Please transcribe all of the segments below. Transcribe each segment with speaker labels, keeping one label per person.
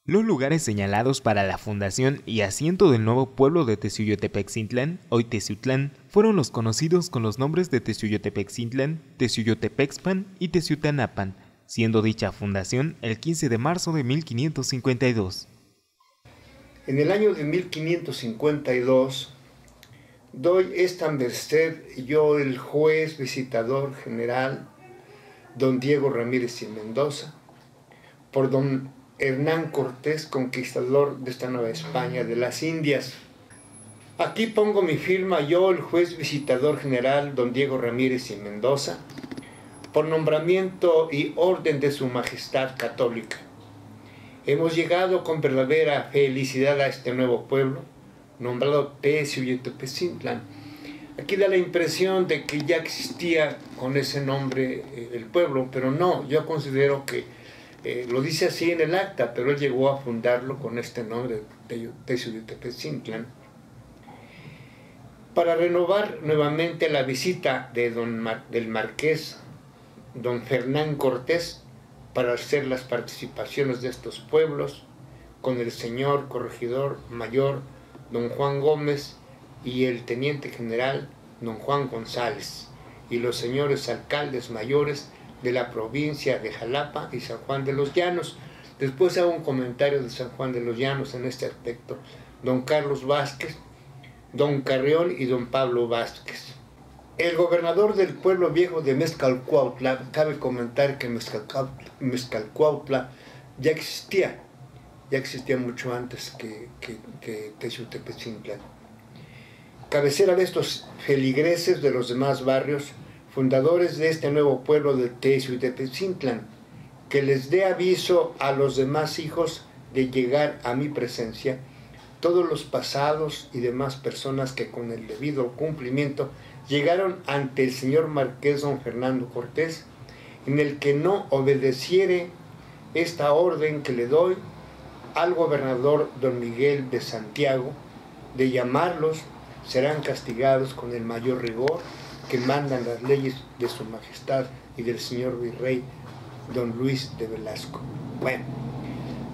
Speaker 1: Los lugares señalados para la fundación y asiento del nuevo pueblo de Teciuyotepetzintlan, hoy Teciutlán, fueron los conocidos con los nombres de Teciuyotepetzintlan, Teciuyotepexpan y Teciutanapan, siendo dicha fundación el 15 de marzo de 1552.
Speaker 2: En el año de 1552, doy esta merced yo, el juez visitador general, don Diego Ramírez y Mendoza, por don Hernán Cortés, conquistador de esta Nueva España, de las Indias. Aquí pongo mi firma yo, el juez visitador general, don Diego Ramírez y Mendoza, por nombramiento y orden de su majestad católica. Hemos llegado con verdadera felicidad a este nuevo pueblo, nombrado Teciuyotepetzintlan. Aquí da la impresión de que ya existía con ese nombre el pueblo, pero no, yo considero que lo dice así en el acta, pero él llegó a fundarlo con este nombre de Teciuyotepetzintlan, para renovar nuevamente la visita de del marqués don Fernán Cortés, para hacer las participaciones de estos pueblos con el señor corregidor mayor don Juan Gómez y el teniente general don Juan González y los señores alcaldes mayores de la provincia de Jalapa y San Juan de los Llanos. Después hago un comentario de San Juan de los Llanos en este aspecto. Don Carlos Vázquez, don Carrión y don Pablo Vázquez. El gobernador del pueblo viejo de Mezcalcuautla, cabe comentar que Mezcalcuautla ya existía mucho antes que Teciutepetzintlan. Cabecera de estos feligreses de los demás barrios, fundadores de este nuevo pueblo de Teciutepetzintlan, que les dé aviso a los demás hijos de llegar a mi presencia, todos los pasados y demás personas que con el debido cumplimiento llegaron ante el señor marqués don Fernando Cortés, en el que no obedeciere esta orden que le doy al gobernador don Miguel de Santiago, de llamarlos, serán castigados con el mayor rigor que mandan las leyes de su majestad y del señor virrey don Luis de Velasco. Bueno,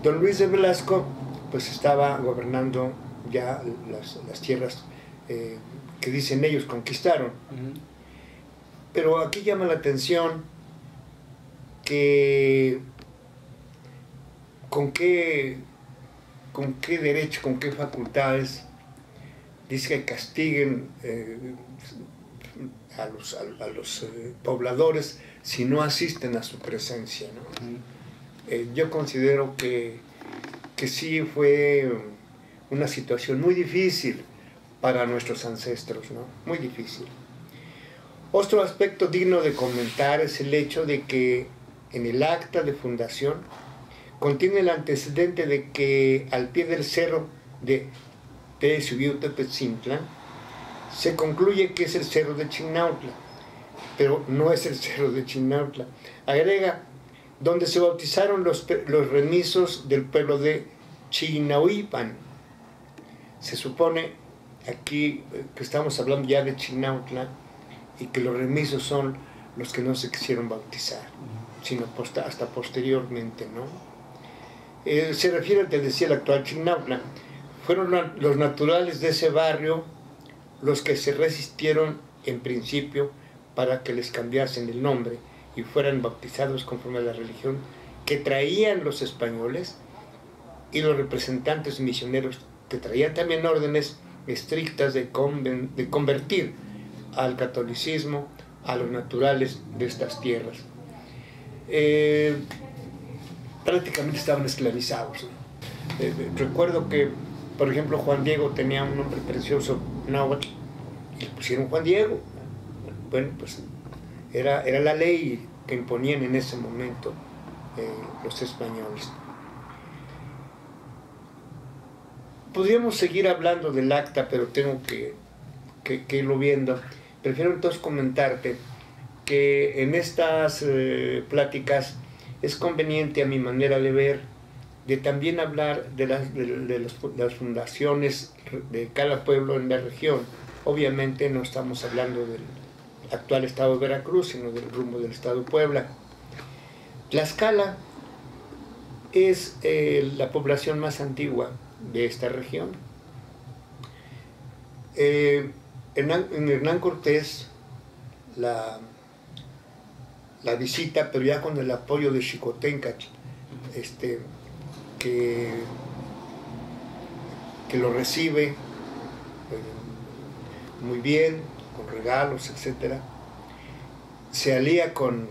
Speaker 2: don Luis de Velasco pues estaba gobernando ya las tierras que dicen ellos conquistaron. Pero aquí llama la atención que con qué derecho, con qué facultades dice que castiguen a los pobladores si no asisten a su presencia, ¿no? Yo considero que sí fue una situación muy difícil para nuestros ancestros, ¿no? Muy difícil. Otro aspecto digno de comentar es el hecho de que en el acta de fundación contiene el antecedente de que al pie del cerro de Teciuyotepetzintlan se concluye que es el cerro de Chignautla, pero no es el cerro de Chignautla. Agrega, donde se bautizaron los remisos del pueblo de Chignauipan. Se supone aquí que estamos hablando ya de Chignautla y que los remisos son los que no se quisieron bautizar, sino hasta posteriormente, ¿no? Se refiere, te decía, al actual Chignautla. Fueron los naturales de ese barrio los que se resistieron en principio para que les cambiasen el nombre y fueran bautizados conforme a la religión que traían los españoles y los representantes misioneros que traían también órdenes estrictas de convertir al catolicismo a los naturales de estas tierras. Prácticamente estaban esclavizados, ¿no? Recuerdo que, por ejemplo, Juan Diego tenía un nombre precioso, náhuatl, y le pusieron Juan Diego. Bueno, pues era la ley que imponían en ese momento los españoles. Podríamos seguir hablando del acta, pero tengo que irlo viendo. Prefiero entonces comentarte que en estas pláticas es conveniente, a mi manera de ver, de también hablar de las fundaciones de cada pueblo en la región. Obviamente no estamos hablando del actual estado de Veracruz, sino del rumbo del estado de Puebla. Tlaxcala es la población más antigua de esta región. Hernán Cortés la visita, pero ya con el apoyo de Xicoténcatl, que lo recibe muy bien, con regalos, etc. Se alía con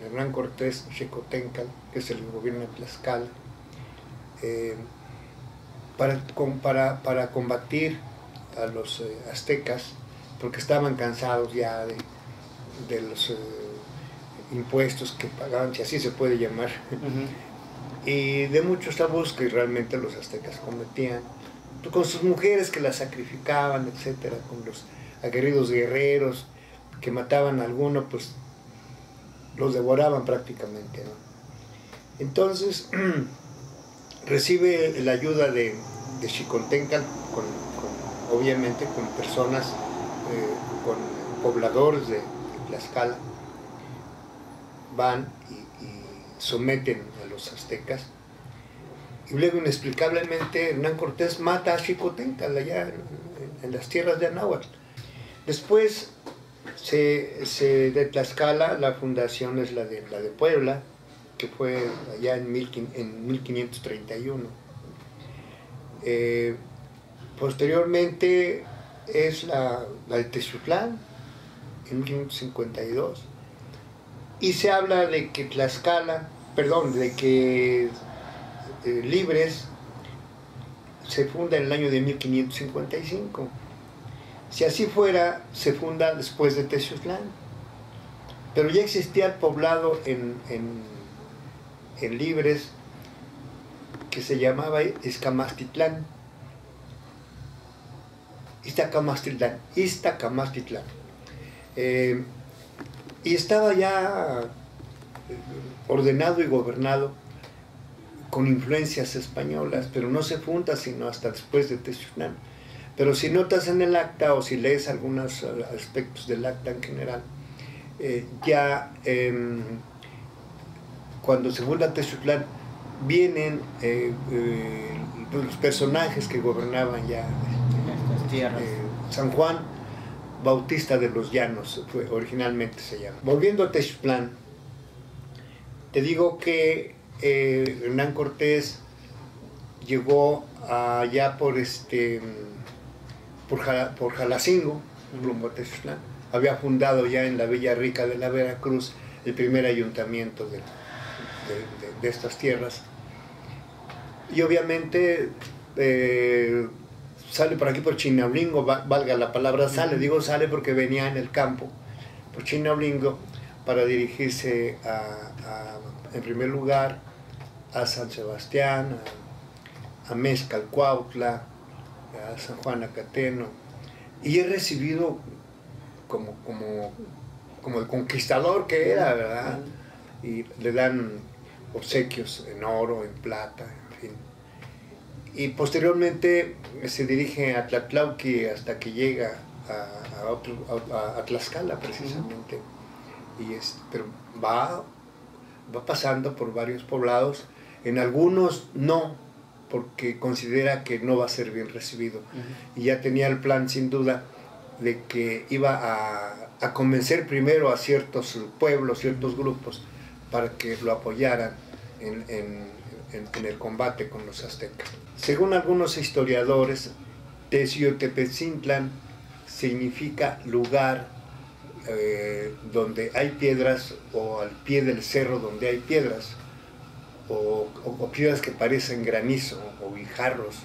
Speaker 2: Hernán Cortés, Xicoténcatl, que es el gobierno de Tlaxcala, para combatir a los aztecas, porque estaban cansados ya de los impuestos que pagaban, si así se puede llamar, y de muchos abusos que realmente los aztecas cometían, con sus mujeres que las sacrificaban, etcétera, con los aguerridos guerreros que mataban a alguno, pues los devoraban prácticamente, ¿no? Entonces recibe la ayuda de Xicoténcatl, obviamente con personas, con pobladores de Tlaxcala, van y someten a los aztecas, y luego inexplicablemente Hernán Cortés mata a Xicoténcatl allá en las tierras de Anáhuac. Después de Tlaxcala, la fundación es la de Puebla, que fue allá en 1531. Posteriormente es la de Teciutlán, en 1552, y se habla de que Libres se funda en el año de 1555. Si así fuera, se funda después de Teciutlán, pero ya existía el poblado en Libres que se llamaba Iztacamastitlán. Y estaba ya ordenado y gobernado con influencias españolas, pero no se funda sino hasta después de Teciutlán. Pero si notas en el acta o si lees algunos aspectos del acta en general, cuando se funda Teciutlán, vienen los personajes que gobernaban ya
Speaker 3: estas tierras.
Speaker 2: San Juan Bautista de los Llanos, originalmente se llama. Volviendo a Teciutlán, te digo que Hernán Cortés llegó allá por Jalacingo, rumbo a Teciutlán. Había fundado ya en la Villa Rica de la Veracruz el primer ayuntamiento de estas tierras. Y obviamente sale por aquí por Chinaulingo, valga la palabra sale, digo sale porque venía en el campo, por Chinaulingo, para dirigirse en primer lugar a San Sebastián, a Mezcalcuautla, a San Juan Acateno, y es recibido como el conquistador que era, ¿verdad? Y le dan obsequios en oro, en plata, en fin. Y posteriormente se dirige a Tlatlauqui hasta que llega a Tlaxcala, precisamente. Pero va pasando por varios poblados, en algunos no, porque considera que no va a ser bien recibido. Y ya tenía el plan, sin duda, de que iba a convencer primero a ciertos pueblos, ciertos grupos, para que lo apoyaran en el combate con los aztecas. Según algunos historiadores, Teciutepecintlán significa lugar donde hay piedras, o al pie del cerro donde hay piedras, o piedras que parecen granizo o guijarros.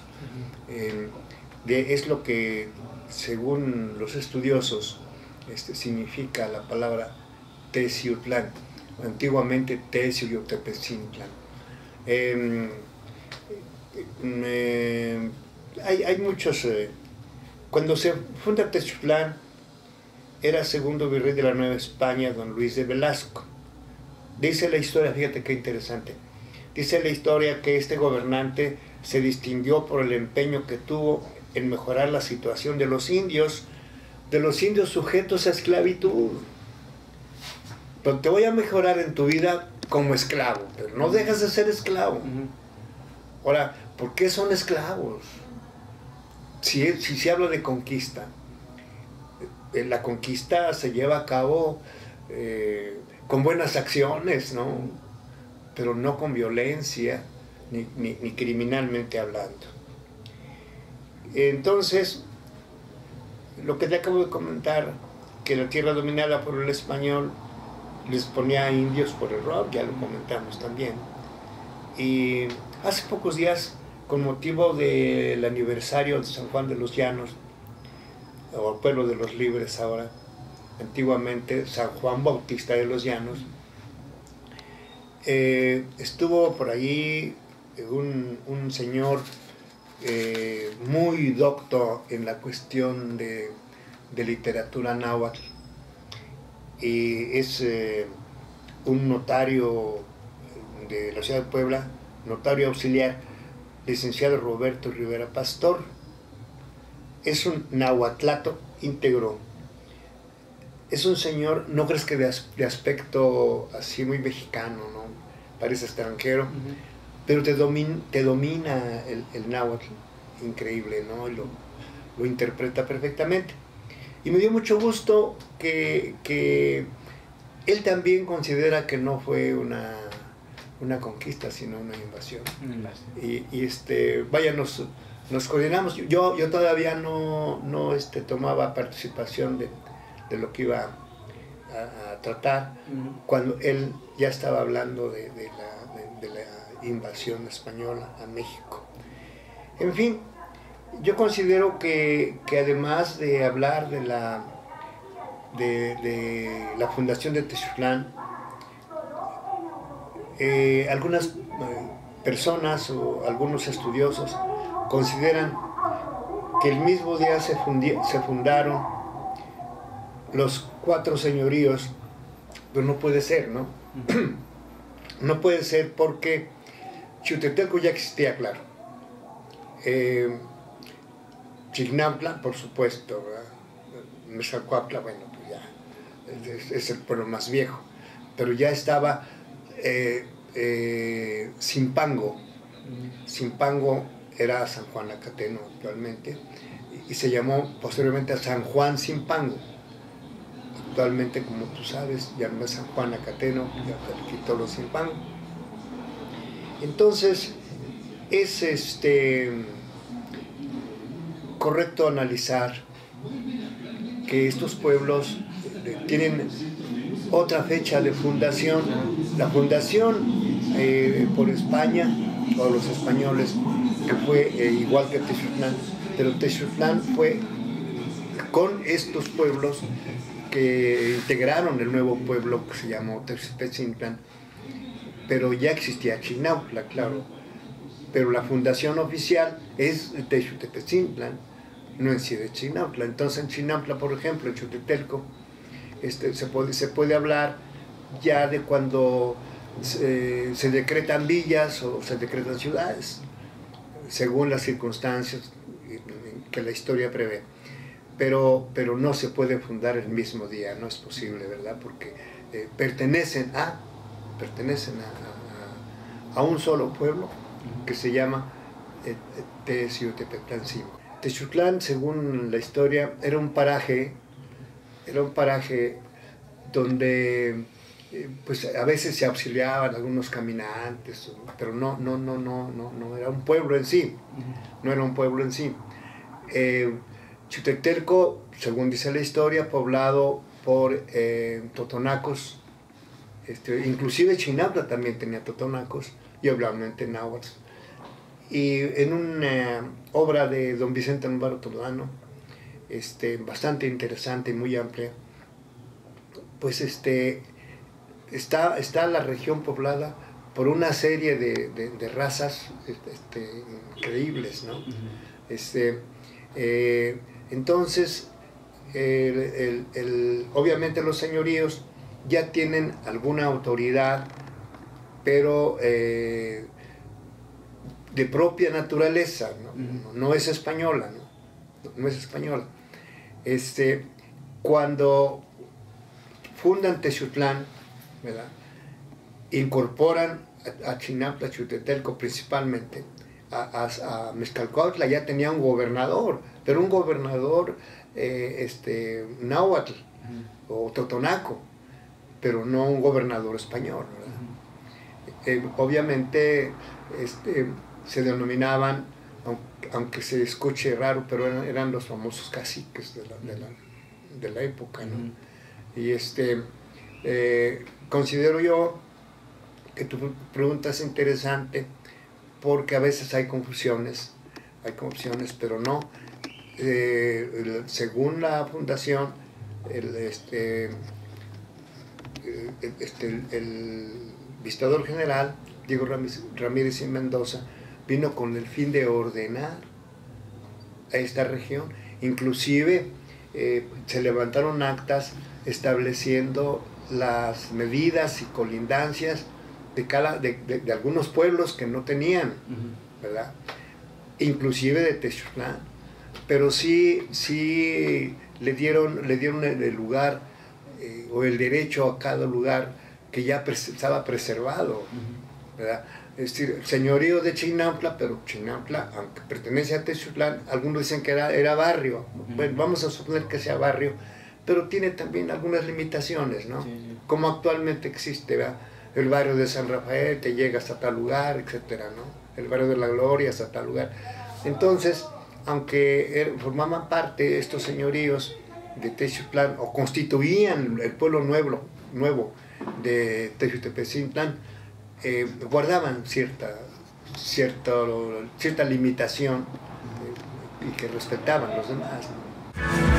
Speaker 2: Es lo que, según los estudiosos, significa la palabra Teciutlán, antiguamente Teciutepecintlán. Hay muchos. Cuando se funda Teciutlán, era segundo virrey de la Nueva España, don Luis de Velasco. Dice la historia, fíjate qué interesante, dice la historia que este gobernante se distinguió por el empeño que tuvo en mejorar la situación de los indios sujetos a esclavitud. Pero te voy a mejorar en tu vida como esclavo, pero no dejas de ser esclavo. Ahora, ¿por qué son esclavos? Si se habla de conquista, la conquista se lleva a cabo con buenas acciones, ¿no? Pero no con violencia, ni criminalmente hablando. Entonces, lo que te acabo de comentar, que la tierra dominada por el español les ponía a indios por error, ya lo comentamos también. Y hace pocos días, con motivo del aniversario de San Juan de los Llanos, o el pueblo de los libres ahora, antiguamente San Juan Bautista de los Llanos, estuvo por allí un señor muy docto en la cuestión de literatura náhuatl, y es un notario de la ciudad de Puebla, notario auxiliar, licenciado Roberto Rivera Pastor. Es un nahuatlato íntegro. Es un señor, no crees que de aspecto así muy mexicano, ¿no? Parece extranjero, pero te domina el náhuatl, increíble, ¿no? Y lo interpreta perfectamente. Y me dio mucho gusto que él también considera que no fue una conquista, sino una invasión. Y vaya, nos coordinamos. Yo todavía no tomaba participación de lo que iba a tratar, cuando él ya estaba hablando de la invasión española a México. En fin, yo considero que además de hablar de la fundación de Texutlán, algunas personas o algunos estudiosos consideran que el mismo día se fundaron los 4 señoríos, pero no puede ser, ¿no? No puede ser porque Xiuhtetelco ya existía, claro. Chignautla, por supuesto, Mezacuautla, bueno, pues ya es el pueblo más viejo, pero ya estaba Zimpango. Zimpango era San Juan Acateno actualmente, y se llamó posteriormente a San Juan Zimpango. Actualmente, como tú sabes, ya no es San Juan Acateno, ya se quitó los Zimpango. Entonces, es correcto analizar que estos pueblos tienen otra fecha de fundación. La fundación por España, o los españoles, que fue igual que Texutlán, pero Texutlán fue con estos pueblos que integraron el nuevo pueblo que se llamó Texpetzintlan, pero ya existía Chignautla, claro, pero la fundación oficial es de Texutepetzintlan, no en sí de Chignautla. Entonces en Chignautla, por ejemplo, en Xiuhtetelco, se puede hablar ya de cuando se decretan villas o se decretan ciudades, según las circunstancias que la historia prevé. Pero no se puede fundar el mismo día, no es posible, ¿verdad? Porque pertenecen a un solo pueblo que se llama Teciutepetzintlan. Texutlán, según la historia, era un paraje donde pues a veces se auxiliaban algunos caminantes, pero no era un pueblo en sí, no era un pueblo en sí. Xiuhtetelco, según dice la historia, poblado por totonacos, inclusive Chignautla también tenía totonacos y obviamente náhuatl. Y en una obra de don Vicente Alvaro Toledano, bastante interesante y muy amplia, pues está la región poblada por una serie de razas increíbles, ¿no? Entonces, obviamente los señoríos ya tienen alguna autoridad, pero de propia naturaleza, ¿no? No es española, ¿no? No es española. Cuando fundan Texutlán, ¿verdad? incorporan a Chinantla, Chiutetelco principalmente, a Mezcalcuautla. Ya tenía un gobernador, pero un gobernador náhuatl o totonaco, pero no un gobernador español, obviamente se denominaban, aunque se escuche raro, pero eran los famosos caciques de la época, ¿no? Y considero yo que tu pregunta es interesante, porque a veces hay confusiones, pero no. Según la fundación, el visitador general, Diego Ramírez y Mendoza, vino con el fin de ordenar a esta región. Inclusive se levantaron actas estableciendo las medidas y colindancias de algunos pueblos que no tenían, ¿verdad? Inclusive de Texutlán, pero sí le dieron el lugar o el derecho a cada lugar que ya estaba preservado, ¿verdad? Es decir, el señorío de Chinantla, pero Chinantla, aunque pertenece a Texutlán, algunos dicen que era barrio. Bueno, vamos a suponer que sea barrio, pero tiene también algunas limitaciones, ¿no? Sí. Como actualmente existe, ¿verdad? El barrio de San Rafael te llega hasta tal lugar, etcétera, ¿no? El barrio de la Gloria hasta tal lugar. Entonces, aunque formaban parte estos señoríos de Texutlán, o constituían el pueblo nuevo de Texutepecintlán, guardaban cierta limitación y que respetaban los demás, ¿no?